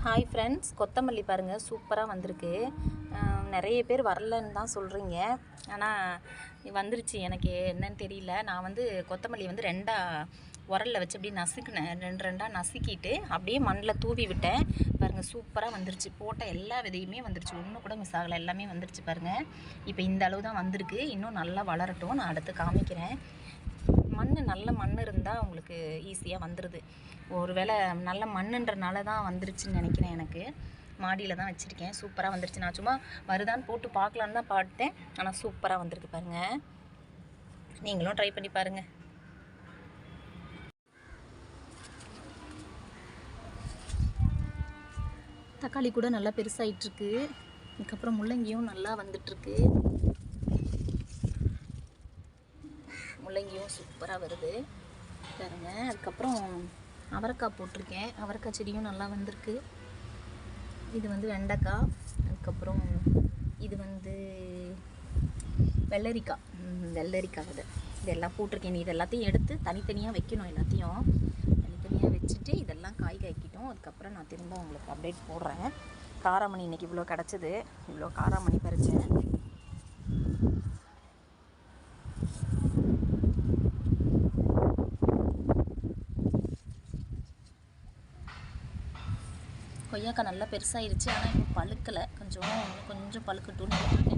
Hi friends, கொத்தமல்லி பாருங்கள் சூப்பராக வந்திருக்கு. நிறைய பேர் வரலன்னு தான் சொல்கிறீங்க. ஆனால் வந்துருச்சு. எனக்கு என்னன்னு தெரியல. நான் கொத்தமல்லி ரெண்டாக உரலில் வச்சு அப்படியே நசுக்கினேன். ரெண்டாக நசுக்கிட்டு அப்படியே மண்ணில் தூவி விட்டேன். பாருங்கள் சூப்பராக வந்துருச்சு. போட்ட எல்லா விதையுமே வந்துருச்சு. ஒன்று கூட மிஸ் ஆகலை. எல்லாமே வந்துருச்சு பாருங்கள். இப்போ இந்த அளவு தான் வந்திருக்கு. இன்னும் நல்லா வளரட்டும். நான் அடுத்து காமிக்கிறேன். நல்ல மண் இருந்தால் உங்களுக்கு ஈஸியாக வந்துடுது. ஒரு வேளை நல்ல மண்ணுன்றனால தான் வந்துருச்சுன்னு நினைக்கிறேன். எனக்கு மாடியில் தான் வச்சுருக்கேன். சூப்பராக வந்துருச்சு. நான் சும்மா வருதான்னு போட்டு பார்க்கலான்னு தான் பார்த்தேன். ஆனால் சூப்பராக வந்திருக்கு பாருங்கள். நீங்களும் ட்ரை பண்ணி பாருங்கள். தக்காளி கூட நல்லா பெருசாகிட்ருக்கு. இதுக்கப்புறம் முள்ளங்கியும் நல்லா வந்துட்டுருக்கு. முள்ளங்கியும் சூப்பராக வருது பாருங்க. அதுக்கப்புறம் அவரைக்காய் போட்டிருக்கேன். அவரைக்காய் செடியும் நல்லா வந்திருக்கு. இது வெண்டைக்காய். அதுக்கப்புறம் இது வெள்ளரிக்காய் இதெல்லாம் போட்டிருக்கேன். இது எல்லாத்தையும் எடுத்து தனித்தனியாக வைக்கணும். எல்லாத்தையும் தனித்தனியாக வச்சுட்டு இதெல்லாம் காய் காய்க்கிட்டோம். அதுக்கப்புறம் நான் திரும்ப உங்களுக்கு அப்டேட் போடுறேன். காராமணி இன்றைக்கி இவ்வளோ கிடச்சிது. இவ்வளோ காராமணி பறித்தேன். கொய்யாக்காய் நல்லா பெருசாகிருச்சு. ஆனால் இப்போ பழுக்கலை. கொஞ்சம் பழுக்கட்டும்னு